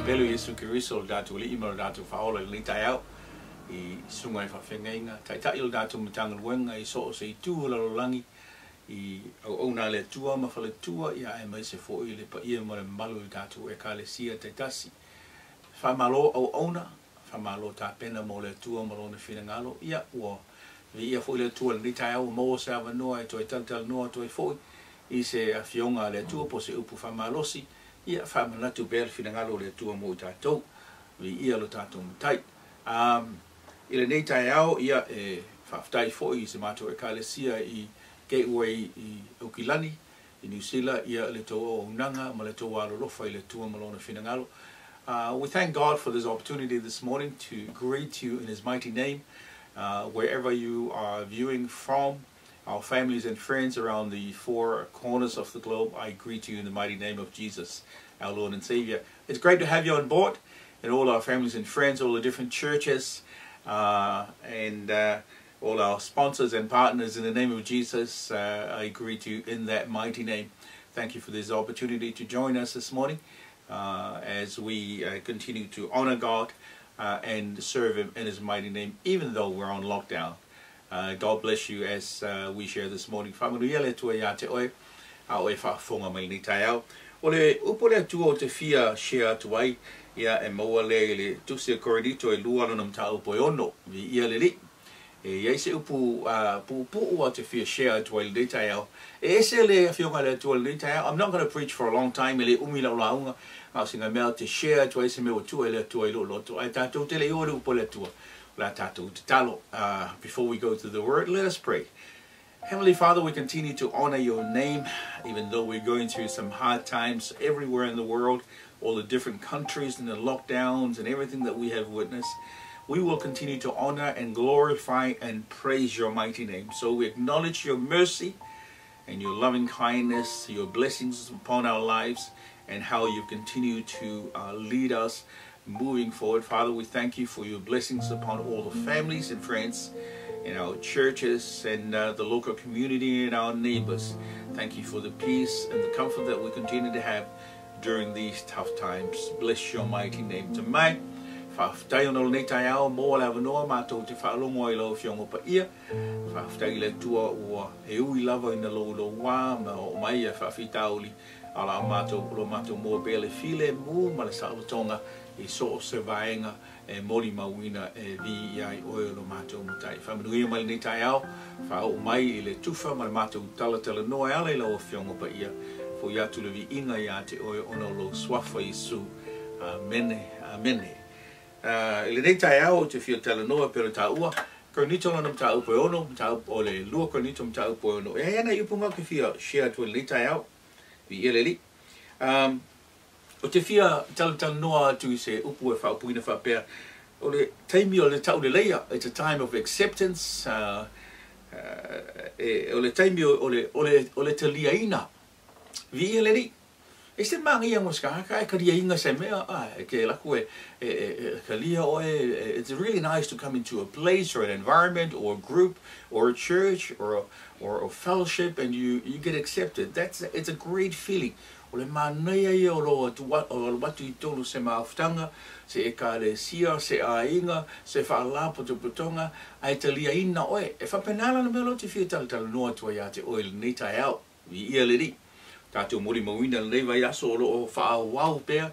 Pelo Yesu Kiriso datu li imo datu faola li tayau I sungai fa fengainga tai tai il datu mtangal wenga I so se tu la langi I o na le tua ma fa le tua ia e mai se fo I le pa ia mo le malu datu e ka le sia te tasi fa malo o ona fa malo ta pena mo le tua mo le finangalo ia o ia fo le tua li tayau mo sa va no ai to tal no to fo I se afionga le tua po se upu fa malosi ia fa mana tu bel finangalo le tua mo tatou vi ia lo tatou tai ile nei tai au ia e fa tai fo I se mato e kalesia I gateway I Okilani I New Zealand ia le to o nanga ma le to wa lo fa ile tua malona finangalo we thank God for this opportunity this morning to greet you in his mighty name wherever you are viewing from our families and friends around the four corners of the globe, I greet you in the mighty name of Jesus, our Lord and Savior. It's great to have you on board, and all our families and friends, all the different churches, and all our sponsors and partners in the name of Jesus. I greet you in that mighty name. Thank you for this opportunity to join us this morning as we continue to honor God and serve Him in His mighty name, even though we're on lockdown. God bless you as we share this morning. Whamanuia le tua ia te oe, a oe whaafonga mai ni tai au. O le upo le tua o te fia share tuai, ia e maua le tusi a koridito e lua lonam ta upo e ono, vi ia le li. E iei se upu o te fia share tuai le tai au. E ese le fionga le tua le tai au. I'm not going to preach for a long time, e le umila o launga, ngau singa mea te share tuai se mea o tua le tua I lo loto. Ai tātou te le ore upo le tua. Before we go to the word, let us pray. Heavenly Father, we continue to honor your name, even though we're going through some hard times everywhere in the world, all the different countries and the lockdowns and everything that we have witnessed. We will continue to honor and glorify and praise your mighty name. So we acknowledge your mercy and your loving kindness, your blessings upon our lives, and how you continue to lead us moving forward. Father, we thank you for your blessings upon all the families and friends in our churches and the local community and our neighbors. Thank you for the peace and the comfort that we continue to have during these tough times. Bless your mighty name. Tamai, whaftai ono nei tai ao, mo la wanoa mātou te whaalongo I lau fiongo pa ia. Whaftai le tua ua he ui lava ina lo wā, ma o mai e whawhitauli. Ala mātou mo bele file mu, ma le sa'alotonga I so se vaenga e moli mauina e vi ai oe lo mātou mutai. Whamanuia mai nei tai au, whao mai I le tufa, ma le mātou talatala noa ala I lau fiongo pa ia. Fo ia tu le vi inga ia te oe ono lo swafa Isu. Amene, amene. Le nei tai au te fio tala noa pero ta ua. Kornito na mta upo ono, mta upo o le lua kornito mta upo ono. E ana ipunga ke fio share tu le tai au. Vi ele li. O te fia tala noa tu se upu e whaupuina whapea. O le taimi o le tau le leia, it's a time of acceptance. O le taimi o le te liaina. Vi ele li. E se mangi ang waskaka, e ka liaina se mea, ke laku ka lia oe. It's really nice to come into a place or an environment or a group or a church or a fellowship and you get accepted. It's a great feeling. O le manea I o lo watu I tolu se maafutanga, se e ka le sia, se a inga, se whaala putonga, ai te lia ina oe. E whapenala na melo te fia tala noa tua ia te oe le nei tai au, vi ia le ri. Tātou mori mawina le vai aso o lo o wha wau pēr,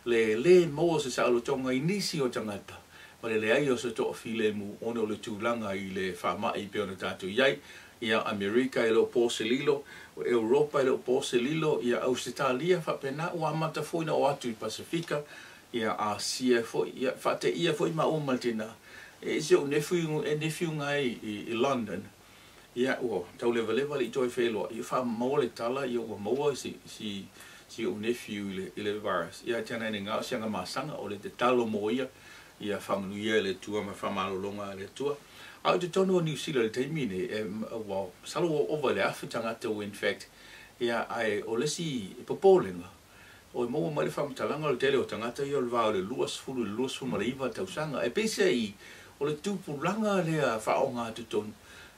le mo se sa alotonga I nisi o tangata. Ma le ai o se toa file mu ono le tūlanga I le whamai pēr na tātou iai, ia Amerika I lo Porcelilo, o Europa I lo Porcelilo, ia Australia whapena o amata foina o atu I Pasifika, ia Asia foi, ia whate ia foi ma o Maltina. E se o nefiu ngai I London, ia o tau lewa I toi wheloa, ia wha maua le tala, ia o maua si o nefiu I le virus. Ia tēnei ne ngā sianga māsanga o le te talo mo ia whamanuia le tua ma whamalolonga le tua. Au te tono o New Zealand te mine, salo o ova le awhitanga te o in fact, ia ai o lesi popolenga. O e maua mai le whamatalanga le tele o tangata ia o le vāo le luas fulu ma le iwa tausanga. E pese I o le tūpulanga lea whaonga te tonu.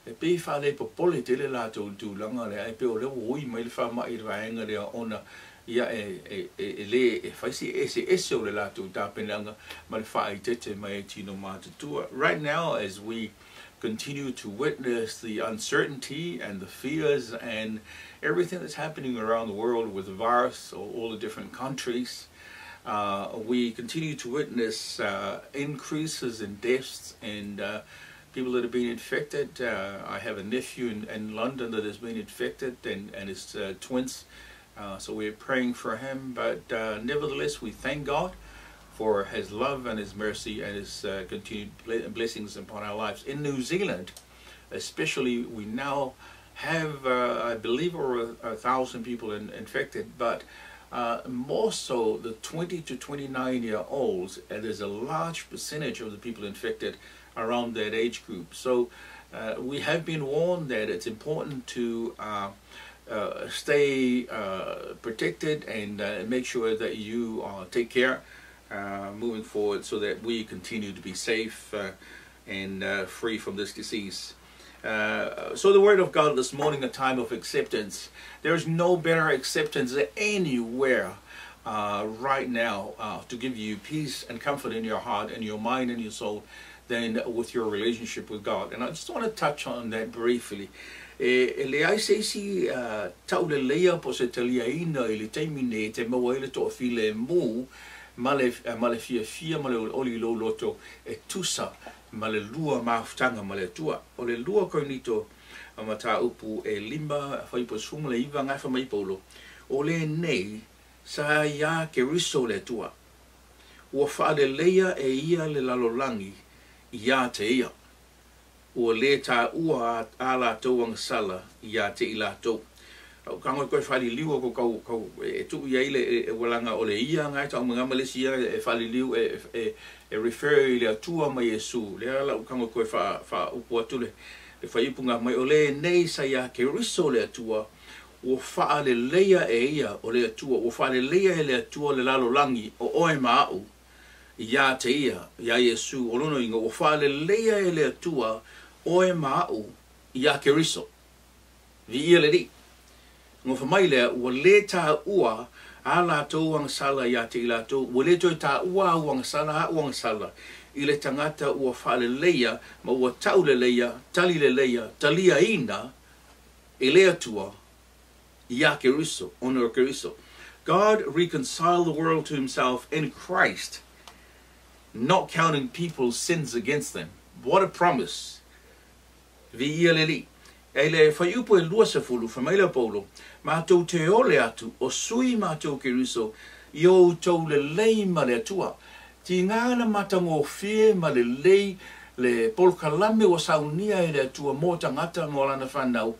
e pe fa le popole te le la tu langa le ai pe o le oi mai le fa mai rainga le ona ia le e fa si ese o le la tu ta penanga ma le fa i te mai tino ma tu right now as we continue to witness the uncertainty and the fears and everything that's happening around the world with the virus or all the different countries. We continue to witness increases in deaths and people that have been infected. I have a nephew in London that has been infected and his twins. So we're praying for him. But nevertheless, we thank God for his love and his mercy and his continued blessings upon our lives. In New Zealand, especially, we now have, I believe, over 1,000 people infected, but more so the 20 to 29-year-olds, and there's a large percentage of the people infected around that age group. So we have been warned that it's important to stay protected and make sure that you take care moving forward so that we continue to be safe and free from this disease. So the word of God this morning, a time of acceptance. There's no better acceptance anywhere right now to give you peace and comfort in your heart and your mind and your soul than with your relationship with God. And I just want to touch on that briefly. Le ai se si tau le leia po se talia ina ili teimine te maua ele to file mu male fia male oli lo loto e tusa male lua maftanga male tua o le lua koinito mata upu e lima fai po sumu le iwa ngai fa mai polo o le nei sa ia ke riso le tua ua fa le leia e ia le lalolangi ia te ia ua le ta ua ala tau ang sala ia te ila tau kango koe whali liu ko kau e tu ia ile e walanga o le ia ngai tau mga Malaysia e whali liu e refer i le atua mai Yesu le ala kango koe wha upu atule e wha ipunga mai o le nei sa ia ke riso le atua o wha le leia e ia o le atua o wha le leia e le atua le lalo langi o oe maau ia te ia Yesu o lono inga o wha le leia e le atua oe maau ia ke riso vi ia le di ngofa mai lea ua le tā ua a la tau wang sala ia te ila tau ua le toi tā ua wang sala i le tangata ua whale leia ma ua tau le leia tali le leia talia ina e lea tua ia ke riso ono ke riso. God reconciled the world to himself in Christ, not counting people's sins against them. What a promise. Vi ia le li e le whai upo e lua se fulu wha maila paulo mātou te ole atu o sui mātou ke riso i o tau le lei ma le atua ti ngāna matango fie ma le lei le polkalame o saunia e le atua mō tangata ngō lana whanau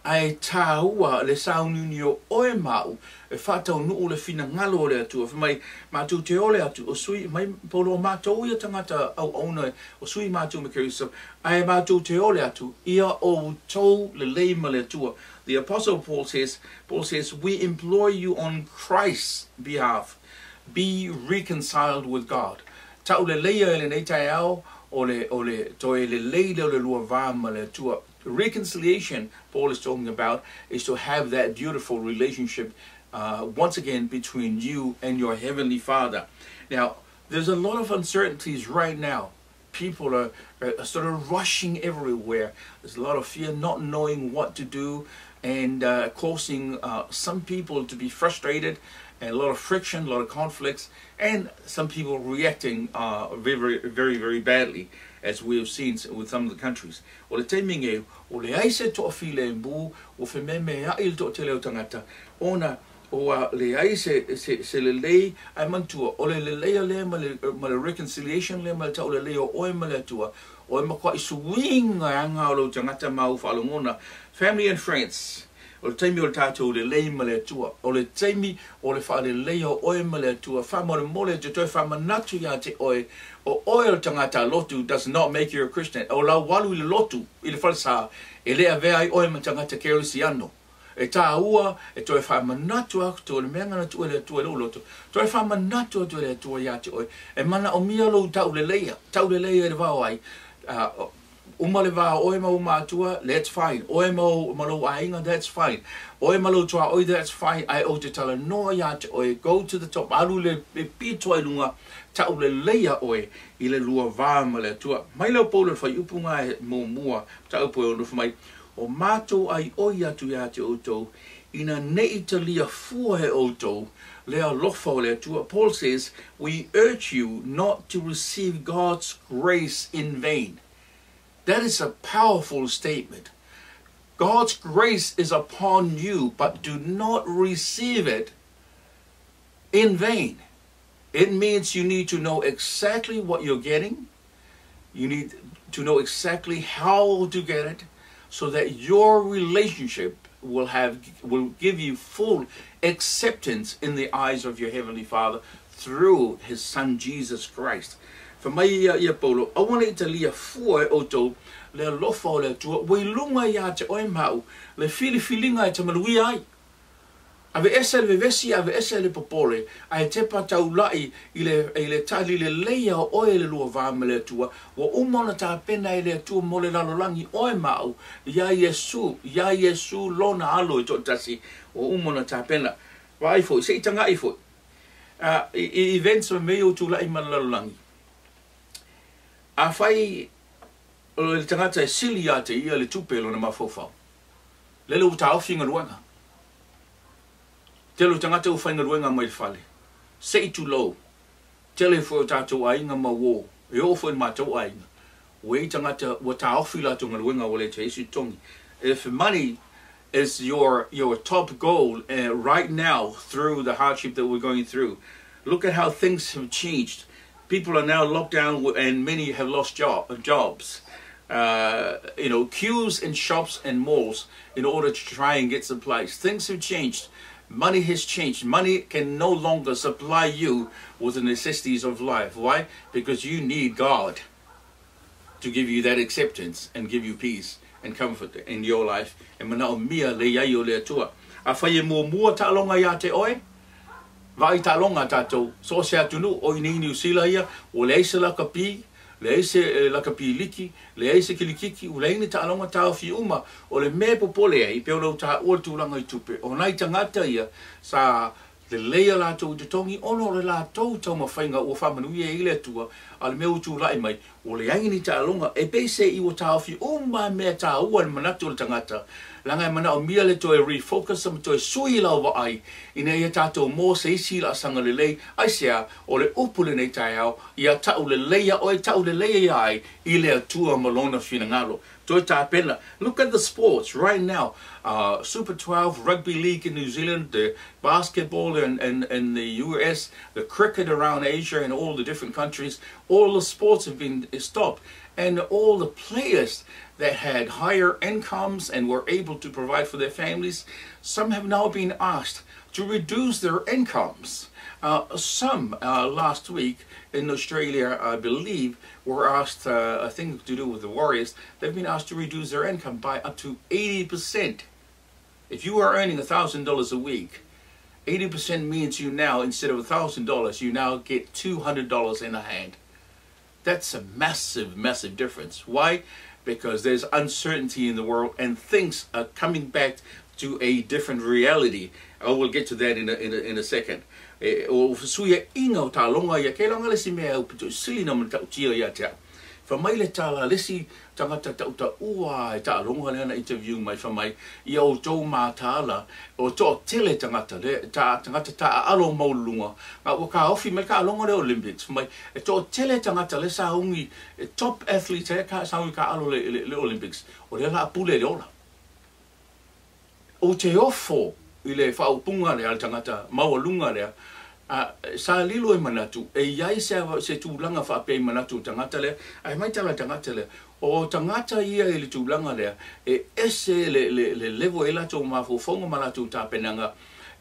ai tāua le saunini o oe mau e whātau nuu le whina ngalo o le atua whamai mātou te ole atu o sui mai polo mātou ia tangata au auna o sui mātou me keriso ai mātou te ole atu ia o tau le leima le atua. The Apostle Paul says, we implore you on Christ's behalf, be reconciled with God. Tau le leia le nei tai au o le toi le leile o le lua vāma le atua. Reconciliation, Paul is talking about, is to have that beautiful relationship once again between you and your Heavenly Father. Now, there's a lot of uncertainties right now. People are sort of rushing everywhere. There's a lot of fear, not knowing what to do, and causing some people to be frustrated, and a lot of friction, a lot of conflicts, and some people reacting very, very, very badly, as we have seen with some of the countries. O le teiminge, o le aise to file mbu, o fe meme ail to te leo tangata, ona o le aise se le lei ai mantua, o le leia le ma le reconciliation le ma le tau le leo oe ma le atua, o ma kwa isu winga anga o lo tangata mau whalongona, family and friends. O le taimi o le tātou le lei ma le atua. O le taimi o le wha le lei o oe ma le atua. Wha mo le mole te toi wha manatu ia te oe. O oe o tangata lotu does not make you a Christian. O la walu i le lotu i le whalasa. E lea vea ai oe ma tangata kerisiano. E tā ua e toi wha manatu aku to le meanga na tu le atua lo lotu. Toi wha manatu to le atua ia te oe. E mana o mia lo tau le leia. Tau le leia e le wau ai. Umaleva oe mau matua, that's fine. Oe mau malo ainga, that's fine. Oe malo tua oi, that's fine. Ai o te tala noa ia te oe, go to the top. Alu le pito ai lunga, tau le leia oe, I le lua vāma le tua. Mai leo pōle whai upunga e mō mua, tau po e ono whamai. O mātou ai oi atu ia te outou, ina nei te lia fua he outou, lea lofa o le tua. Paul says, we urge you not to receive God's grace in vain. That is a powerful statement. God's grace is upon you, but do not receive it in vain. It means you need to know exactly what you're getting. You need to know exactly how to get it, so that your relationship will give you full acceptance in the eyes of your Heavenly Father through His Son Jesus Christ. For mai ia Paulo, I want to lia fua o tau, le lofa o le tua, wei lunga ia te oe mau, le filinga e te malui ai. Ave ese le vesi, ave ese le popole, ai te patau lai, I le tali le leia o oe le lua vāma le tua, wa umona tā pena I le tua mo le lalolangi oe mau, ia Yesu lona alo I tō tasi, o umona tā pena. Wa ai fo, se I tanga ai fo. I events o mei o tū lai mana lalolangi. A whai o le tangata e sili a te ia le tupelo na mawhawhau. Lele u ta awhinga ruanga. Te lo tangata u whainga ruanga mai le whale. Se I tu lau. Tele fo o tātou ainga ma wō. E ofo in mātou ainga. Wei tangata wa ta awhila tunga ruanga o le te isi tongi. If money is your top goal right now through the hardship that we're going through, look at how things have changed. People are now locked down and many have lost jobs. Queues in shops and malls in order to try and get supplies. Things have changed. Money has changed. Money can no longer supply you with the necessities of life. Why? Because you need God to give you that acceptance and give you peace and comfort in your life. E mana o mia le iai o le atua. A whaie mua ta longa ia te oe. Vai ta longa tātou, so se atunu, o I New Zealand ia, o le eise lakapi, le eise lakapi liki, le eise kilikiki, o le ine ta longa tāo fi uma, o le me popole ai, pe o lau ta ua tūranga I tupe. O nai tangata ia, sa le leia lātou te tongi, ono le lātou tau mawhainga o whamanuia I le tua, a le meu tū lai mai, o le aingini ta longa, e pe se I o tāo fi uma mea ta ua le manatu le tangata, langa mana o mia le toi refocus am toi sui lau wa ai ina ia tātou mō se isi la sanga le lei ai sea o le upule nei tai au ia tau le leia oi tau le leia ai I le atua malona whina ngalo toi tā pena. Look at the sports right now. Super 12 rugby league in New Zealand, the basketball in the US, the cricket around Asia and all the different countries, all the sports have been stopped, and all the players that had higher incomes and were able to provide for their families, some have now been asked to reduce their incomes. Some last week in Australia, I believe, were asked, I think to do with the Warriors, they've been asked to reduce their income by up to 80%. If you are earning $1,000 a week, 80% means you now, instead of $1,000, you now get $200 in a hand. That's a massive, massive difference. Why? Because there's uncertainty in the world and things are coming back to a different reality. I will get to that in a second. O suia inga o ta longa ia ke longa lesi mea au pito sili na mata utia ia te. Fa mai le tala lesi tangata tauta ua e ta longa le na interview mai fa mai ia o tau mātala o tō tele tangata le tangata ta alo maulunga nga waka ofi me ka longa le Olympics fa mai e tō tele tangata le sa ungi top athlete e ka sa ungi ka alo le Olympics o le la pule le ola o te ofo I le whaupunga le al tangata maulunga le sa lilo e manatu e iai se tūlanga whape manatu tangata le ai mai tala tangata le o tangata ia I le tūlanga le e ese le levo e la tō mawhawhonga manatu tā penanga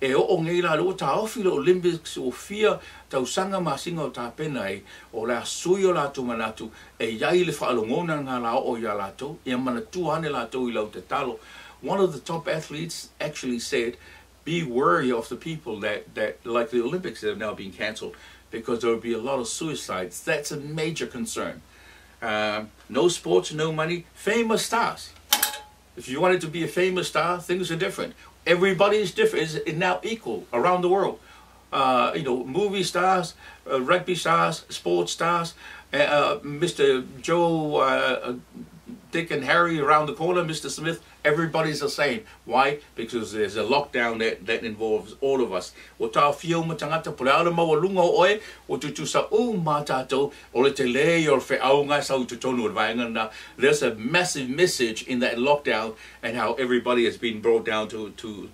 e o ngei la lo ta ofi le Olympics o fia tausanga masinga o tā penai o la sui o la tō manatu e iai le whaalongona ngā la o ia la tō ia manatu ane la tō I lau te talo. One of the top athletes actually said, be wary of the people that like the Olympics that have now been cancelled because there will be a lot of suicides. That's a major concern. No sports, no money, famous stars. If you wanted to be a famous star, things are different. Everybody is different. It's now equal around the world. You know, movie stars, rugby stars, sports stars, Mr. Joe, Dick and Harry around the corner, Mr. Smith, everybody's the same. Why? Because there's a lockdown that involves all of us. O tā whio ma tangata pole ala mau lunga oe, o tutu sa o ma tātou, o le te le o whi aunga sa utu tonu o vaingana. There's a massive message in that lockdown and how everybody has been brought down to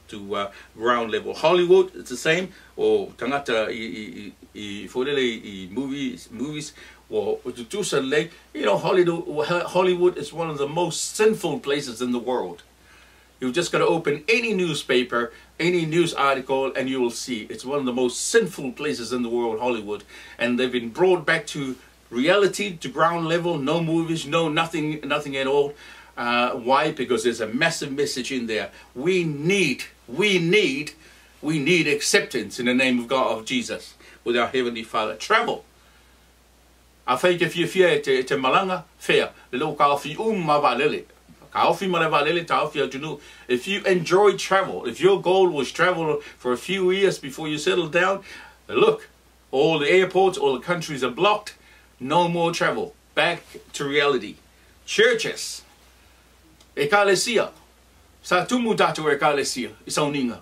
ground level. Hollywood, it's the same. O tangata I whorele I movies. Well, you know, Hollywood is one of the most sinful places in the world. You've just got to open any newspaper, any news article, and you will see it's one of the most sinful places in the world, Hollywood. And they've been brought back to reality, to ground level, no movies, no nothing at all. Why? Because there's a massive message in there. We need acceptance in the name of God, of Jesus, with our Heavenly Father. Travel. A whai ke fia te malanga, whea, le lo ka awhi ma walele. Ka awhi ma le walele, ta awhi atunu. If you enjoy travel, if your goal was travel for a few years before you settle down, look, all the airports, all the countries are blocked. No more travel. Back to reality. Churches. Ekalesia. Sa tumu datu ekalesia. Isauninga.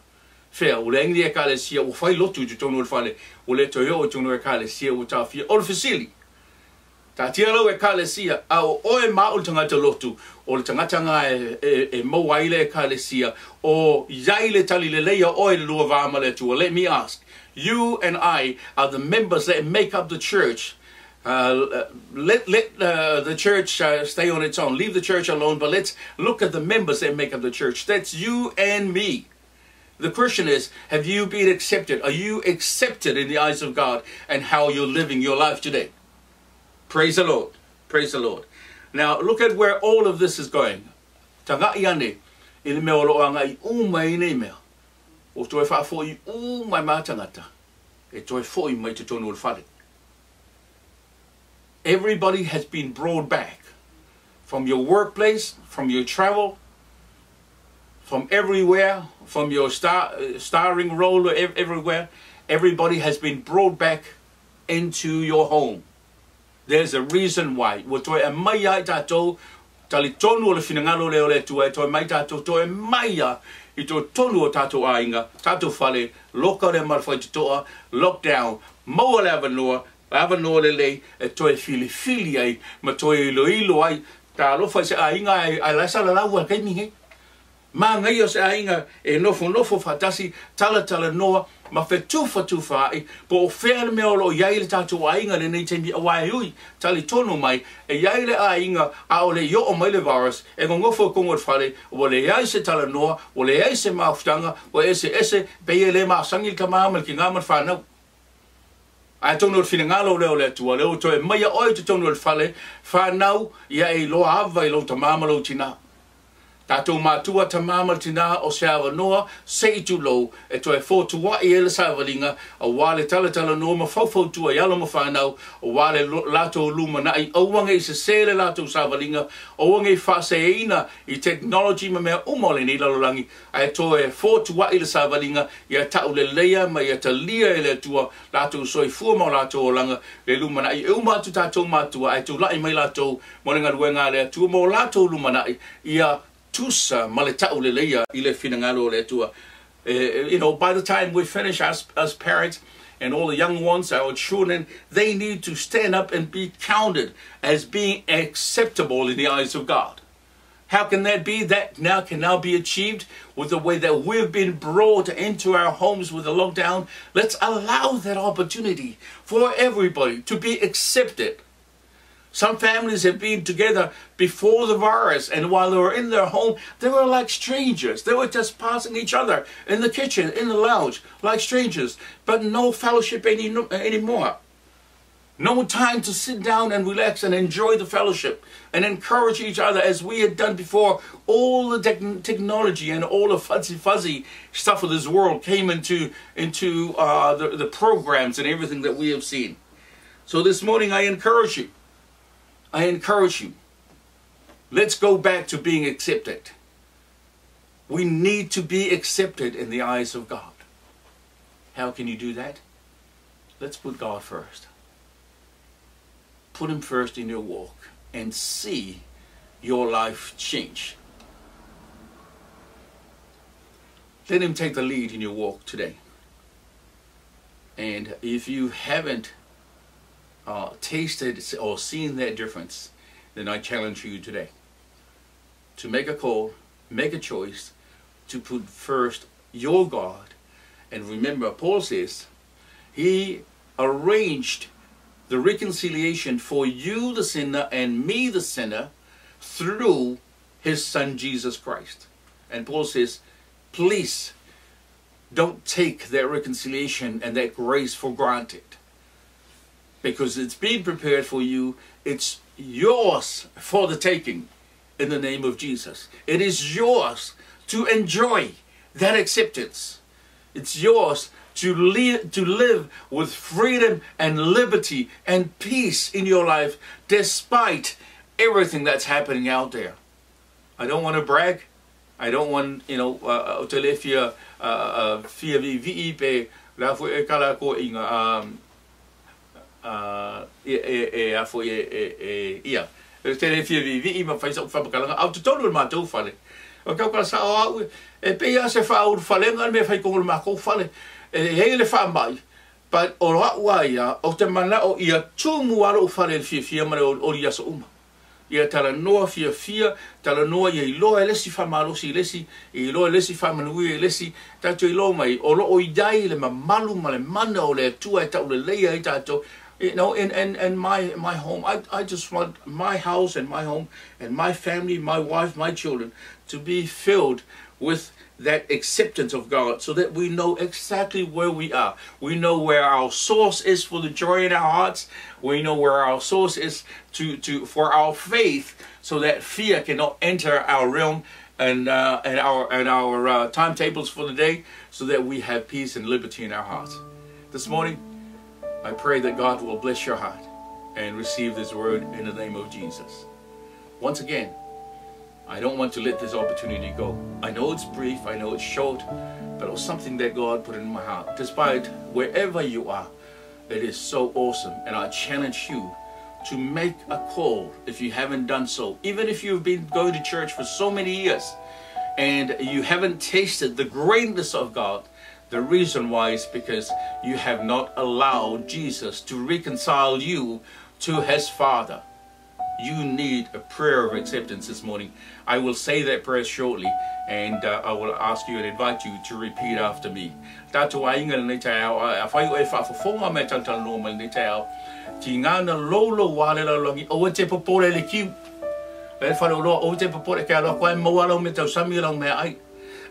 Whea, o le engli ekalesia, o whai lotu tu tonu whale, o le toyo o tonu ekalesia, o ta whia, o le fasili. Ta tialo ekalesia, au oe mao tangata lotu, o le tangata ngā e moaile ekalesia, o yaile tali le leia oe le lua vāma le tua. Let me ask, you and I are the members that make up the church. Let the church stay on its own. Leave the church alone, but let's look at the members that make up the church. That's you and me. The question is, have you been accepted? Are you accepted in the eyes of God and how you're living your life today? Praise the Lord. Praise the Lord. Now, look at where all of this is going. Tanga iane, ili mea olo anga I umai nei mea. O toi wha fo I umai mātangata. E toi fo I mai te tonu ul whare. Everybody has been brought back from your workplace, from your travel, from everywhere, from your starring role everywhere. Everybody has been brought back into your home. There's a reason why. Wa toi e mai ai tātou, tali tonu o le whinangalo leo le tua, toi mai tātou, toi mai a I tō tonu o tātou ainga, tātou whale, loka le marwhai te toa, lockdown, maua le avanoa le lei, e toi fili ai, ma toi ilo ai, tā lowhai se ainga ai laisa la lau al keimingi. Mā ngai o se ainga e nofo whatasi, tala noa, ma whe tuwha ai, po o whea mea o lo iaile tātou ainga le nei teimi awai hui, tali tono mai, e iaile ainga a o le yo o mai le virus, e ngofo kongot whare, o le iai se tala noa, o le iai se maafutanga, o ese, peye le maasangi ka maamal ki ngaman whanau. Ai tono o whingalo leo le tua, leo toi mai a oi te tono o whale, whanau, ia e loa awa I lo ta mamalo tina. Tātou mātua ta māmal tina o se awa noa, se I tu lou, e toi fōtu wa I ele sa walinga, a wale tala noa ma whawhau tua yalo ma whanau, o wale lato luma na I auanga I se sere lato sa walinga, auanga I whase eina I technology ma mea umole ni lalolangi, a toi fōtu wa ele sa walinga, ia tau le leia ma ia ta lia ele tua, lato soi fua ma lato o langa, le luma na I eumatu tātou mātua, ai tu lai mai lato, morenga ruenga le tua, mo lato luma na ia tusa maletau le leia I le whinangalo le tua. You know, by the time we finish as parents and all the young ones, our children, they need to stand up and be counted as being acceptable in the eyes of God. How can that be? That can now be achieved with the way that we've been brought into our homes with the lockdown. Let's allow that opportunity for everybody to be accepted. Some families have been together before the virus, and while they were in their home, they were like strangers. They were just passing each other in the kitchen, in the lounge, like strangers, but no fellowship anymore. No time to sit down and relax and enjoy the fellowship and encourage each other as we had done before. All the technology and all the fuzzy stuff of this world came into the programs and everything that we have seen. So this morning I encourage you. I encourage you, let's go back to being accepted. We need to be accepted in the eyes of God. How can you do that? Let's put God first. Put Him first in your walk and see your life change. Let Him take the lead in your walk today. And if you haven't tasted or seen that difference, then I challenge you today to make a call, make a choice to put first your God. And remember, Paul says, He arranged the reconciliation for you, the sinner, and me, the sinner, through His Son, Jesus Christ. And Paul says, please don't take that reconciliation and that grace for granted, because it's being prepared for you. It's yours for the taking in the name of Jesus. It is yours to enjoy that acceptance. It's yours to live with freedom and liberty and peace in your life despite everything that's happening out there. I don't want to brag. I don't want, to live here, fear VEP, la fu e kala ko inga, ia. Te fear VEP, ma fai sa fa kala au tonu ma tu fale. O ka kala sa au e pe ya se fa au fale ngal me fai ko ma ko fale. E hele fa mai. But o wa ia o te mana o ia tumu alo fale fia ma o ia so uma. Ia tala noa fia, tala noa ia iloa e lesi whamalosi lesi, i iloa lesi whamanui e lesi, tato iloa mai, o lo o idai le mamalu ma le mana o le tua e tau le leia e tato. In my home, I just want my house and my home and my family, my wife, my children to be filled with that acceptance of God, so that we know exactly where we are. We know where our source is for the joy in our hearts. We know where our source is for our faith, so that fear cannot enter our realm and our timetables for the day, so that we have peace and liberty in our hearts. This morning, I pray that God will bless your heart and receive this word in the name of Jesus. Once again, I don't want to let this opportunity go. I know it's brief, I know it's short, but it was something that God put in my heart. Despite wherever you are, it is so awesome. And I challenge you to make a call if you haven't done so. Even if you've been going to church for so many years and you haven't tasted the greatness of God, the reason why is because you have not allowed Jesus to reconcile you to His Father. You need a prayer of acceptance this morning. I will say that prayer shortly, and I will ask you and invite you to repeat after me. Tātou a inga nei tau, a whai o e whaafafonga me tantala normal nei tau. Ti ngana lolo wale la longi, o te popore le kiu. Le whare o loa, o te popore kia loa, koe mawalo me tau sami lau mea ai.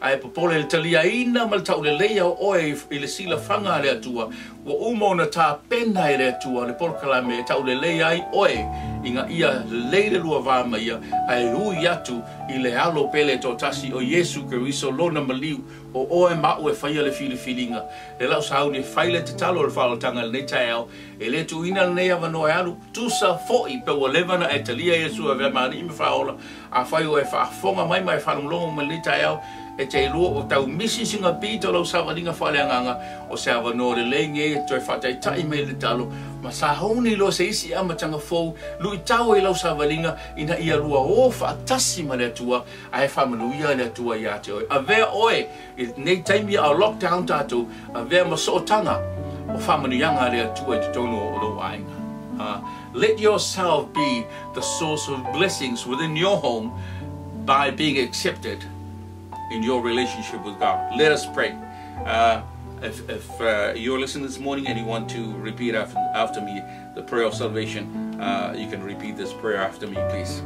Ai popole le talia ina mal tau le leia o oe I le sila whanga le atua. Wa umona tā pena I le atua, le porkala me tau le leia ai oe. Inga ia leile lua vama ia, ai hui atu I le alo pele tō tasi o Yesu Keriso lona maliu, o oe mau e whaia le whiliwhilinga. Le lau sahau ne whaile te talo le whalatanga le ne tau, e le tu ina le nea wanoe alu, tusa foi pe wa levana e talia Yesu a vea maani ime whaola, a whai o e whaafonga mai whanumlonga ma le tau, e te lua o tau misi singa pita lau sawaringa whaleanganga, o sa wanoe le lenge e toi whatai tai me le talo, ma sa hauni lo se isi amatanga fou, lui tau e lau sawaringa, ina ia lua o whaatasi ma le atua, a he whamanuia le atua ia te oe. A vea oe, nei taimi a lockdown tātou, a vea masootanga, o whamanuianga le atua te tono o lo ainga. Let yourself be the source of blessings within your home by being accepted in your relationship with God. Let us pray. If you're listening this morning and you want to repeat after me the prayer of salvation, you can repeat this prayer after me, please.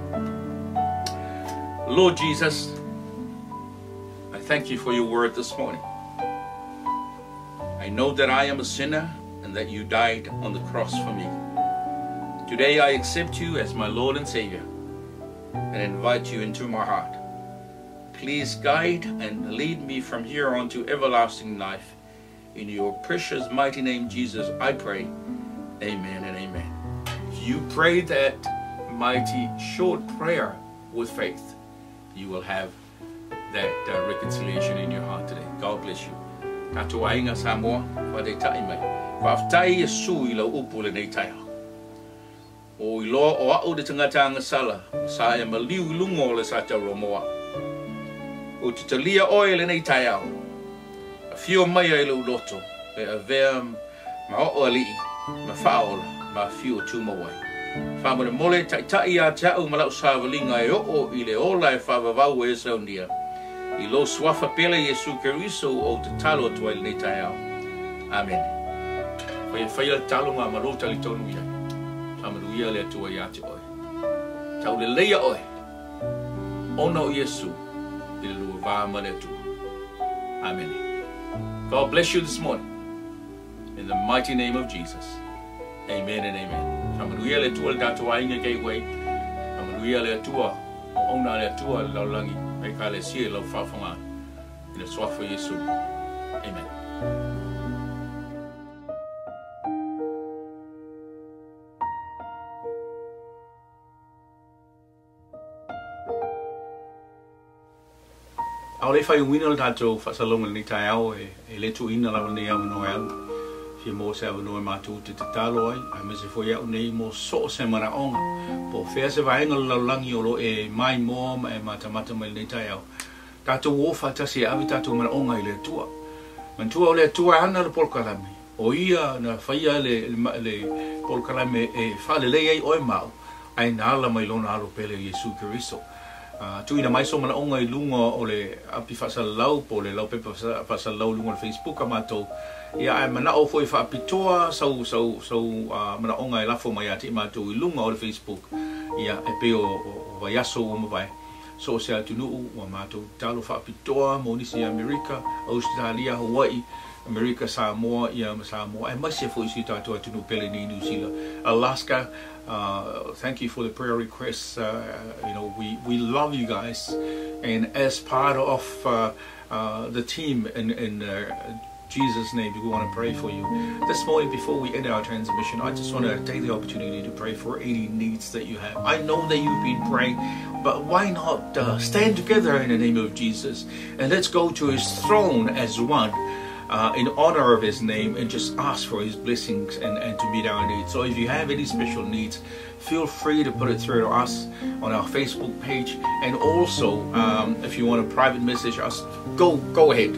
Lord Jesus, I thank you for your word this morning. I know that I am a sinner and that you died on the cross for me. Today I accept you as my Lord and Savior and invite you into my heart. Please guide and lead me from here on to everlasting life. In your precious mighty name, Jesus, I pray. Amen and amen. If you prayed that mighty short prayer with faith, you will have that reconciliation in your heart today. God bless you. Tato ainga Samoa, wade tai mai. Waftai Yesu ila upule nei tai. O ilo o au de tangata ngasala, sa e maliu lungo le sa te romoa. O te talia oe le nei tai au. A fio mai e le uloto, e a vea ma o ali, ma faola, ma fio tuma wai. Whamare mole tai tai a te au malau sa valinga e o i le ola e whavavau e saunia. I lo swafa pele Yesu Keriso o te talo tua i le nei tai au. Amen. Whaia talo ngā marota li tonu ia. Amaruia le tua ia te oe. Tau le leia oe. Ona o Yesu. I le lua vāma le tua. Amen. God bless you this morning. In the mighty name of Jesus. Amen and amen. Amaruia le tua le tatua inga gateway. Amaruia le tua. Ona le tua le laulangi. Mai ka le sia lau whawhanga. I le swafa Yesu. Amen. Au le whai wina le tātou whasalonga ni tai au e le tu ina lawa nei au noe au. Fia mō se au noe mātou te talo ai, ai me se fwoi au nei mō so se mana onga. Po whea se vaenga lau langi o lo e mai mō e mata mai nei tai au. Tātou o whatasi awi tātou mana onga i le tua. Man tua o le tua hana le polkalame. O ia na whaia le polkalame e whale lei ai oe mau. Ai na ala mai lona alo pele Yesu Keriso. Tuina mai so mana onga I lunga o le api whasalau po le lau pepa whasalau lunga le Facebook a mātou. Ia ai mana o foi whaapitoa sau mana onga I lafo mai ati mātou I lunga o le Facebook. Ia e pe o vaiaso o mawai. So se atunuu wa mātou talo whaapitoa mo nisi Amerika, Australia, Hawaii, Amerika, Samoa, ia Samoa. E masia fo isi tātou atunu pele ni New Zealand. Alaska, thank you for the prayer requests. You know, we love you guys, and as part of the team in Jesus' name, we want to pray for you. This morning, before we end our transmission, I just want to take the opportunity to pray for any needs that you have. I know that you've been praying, but why not stand together in the name of Jesus and let's go to His throne as one. In honor of His name, and just ask for His blessings and to meet our needs. So if you have any special needs, feel free to put it through to us on our Facebook page, and also if you want a private message us, go ahead.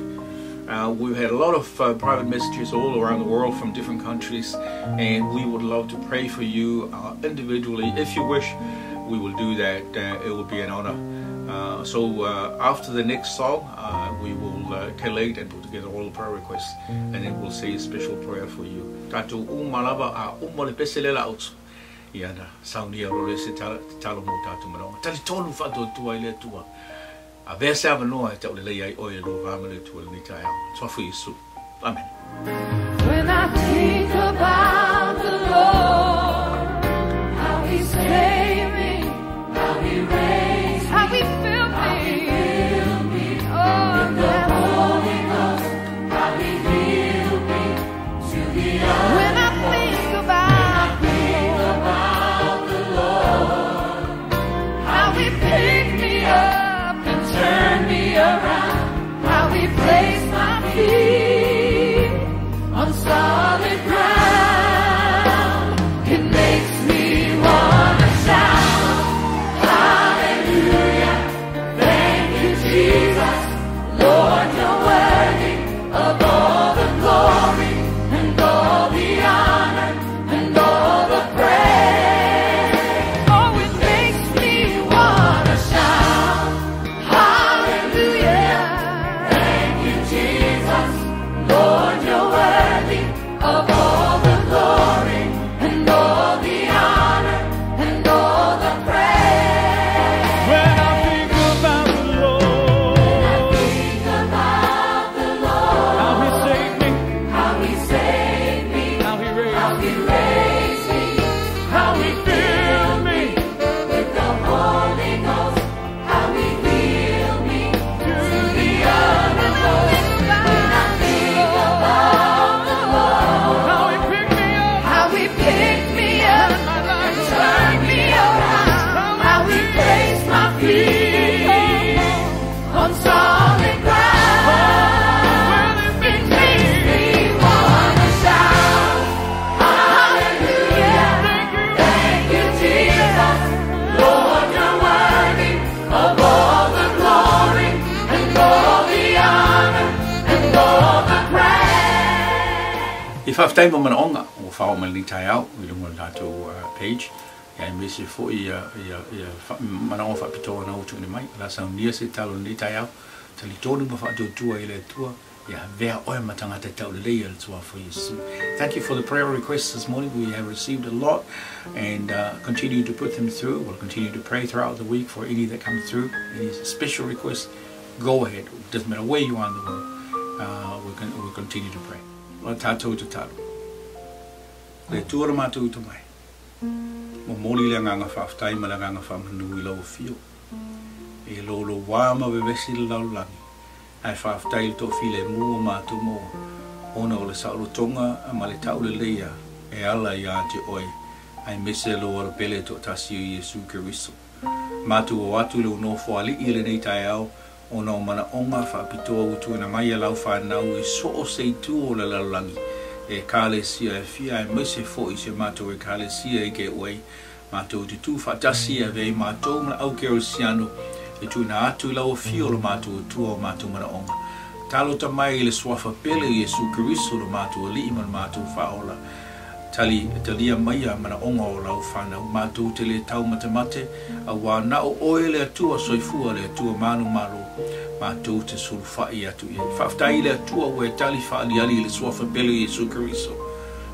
We've had a lot of private messages all around the world from different countries, and we would love to pray for you individually. If you wish, we will do that. It will be an honor. So after the next song, we will collate and put together all the prayer requests, and then we'll say a special prayer for you. Tātou umalava a umale peselela out. Iana, saunia rore se talo mo tātou manaonga. Tali tonu whato tua I le tua. A vea se ava noa e tau le lei ai oe lo vāmane tua le ni tai au. Twafu Yesu. Amen. When I think about the Lord, how He saved me, how He raised me, how He filled me, oh, with the Holy Ghost, how He healed me to the end. When I think about the Lord, how He picked me up and turned me around, how He placed my feet on solid ground, it makes me wanna shout. I whawhtai ma mana onga o whao ma ni tai au I lunga tātou page. Ia me se fo I mana onga whapitoa na utu ni mai. La sa unia se talo ni tai au. Tali tonu ma whaatua I le tua. Ia vea oe ma tangata tau le leia le tua for Yesu. Thank you for the prayer requests this morning. We have received a lot and continue to put them through. We'll continue to pray throughout the week for any that come through. Any special requests, go ahead. It doesn't matter where you are in the world. We'll continue to pray. O tātou te taro. Le tuara mātou I mai. Mo moli le nganga whawhtai ma le nganga whamanui lau fio. E lolo wāma wewesi le laulangi. Ai whawhtai le tō while mua mātou mo. Ona o le saurotonga ma le tau le leia. E ala I a te oi. Ai mese lo ora pele tō tasi o Yesu Keriso. Mātou o atu le unofo ali I le nei tai au. Ona o mana onga whaapitoa utu na mai lau whanau I so o seitu o le laulangi. E kāle sia e fia e mese fo I se mātou e kāle sia e ke oi. Mātou te tū whatasi e vei mātou mana au kero siano. E tu na atu lau fio lo mātou tua o mātou mana onga. Talo ta mai I le swafa pele Yesu Keriso lo mātou li iman mātou whaola. Talia maia mana onga o lau whanau. Mātou te le tau matamate. A wā nao oe le atua soifua le atua manu malo. Mātou te suru whai atu e. Whawhtai le atua o e tali whaali ali le swafa pele Yesu Keriso.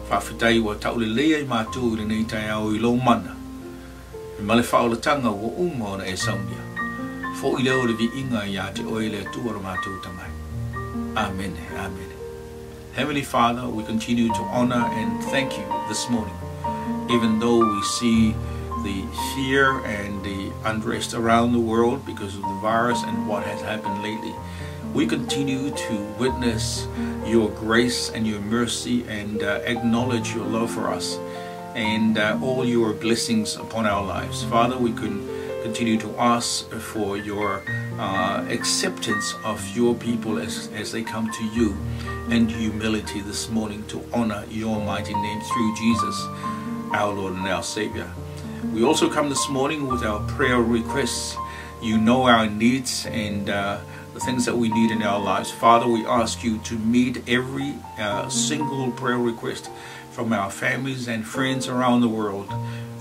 Whawhtai wa tau le lea I mātou I le nei tai au I lau mana. E male whaolatanga wa unga ona e saunia. Fo I leo le vi inga I a te oe le atua o mātou tamai. Amen. Amen. Heavenly Father, we continue to honor and thank you this morning. Even though we see the fear and the unrest around the world because of the virus and what has happened lately, we continue to witness your grace and your mercy and acknowledge your love for us and all your blessings upon our lives. Father, we can continue to ask for your acceptance of your people as they come to you and humility this morning to honor your mighty name through Jesus, our Lord and our Savior. We also come this morning with our prayer requests. You know our needs and the things that we need in our lives. Father, we ask you to meet every single prayer request from our families and friends around the world.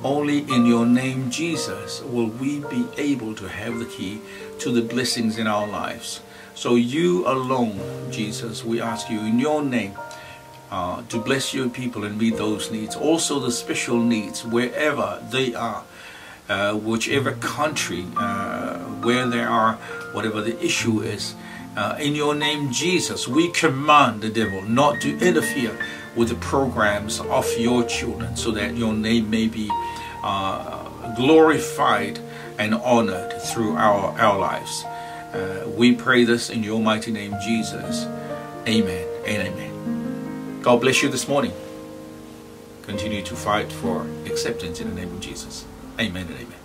Only in your name, Jesus, will we be able to have the key to the blessings in our lives. So you alone, Jesus, we ask you in your name to bless your people and meet those needs. Also the special needs wherever they are, whichever country, where they are, whatever the issue is. In your name, Jesus, we command the devil not to interfere with the programs of your children so that your name may be glorified and honored through our lives. We pray this in your mighty name, Jesus. Amen and amen. God bless you this morning. Continue to fight for acceptance in the name of Jesus. Amen and amen.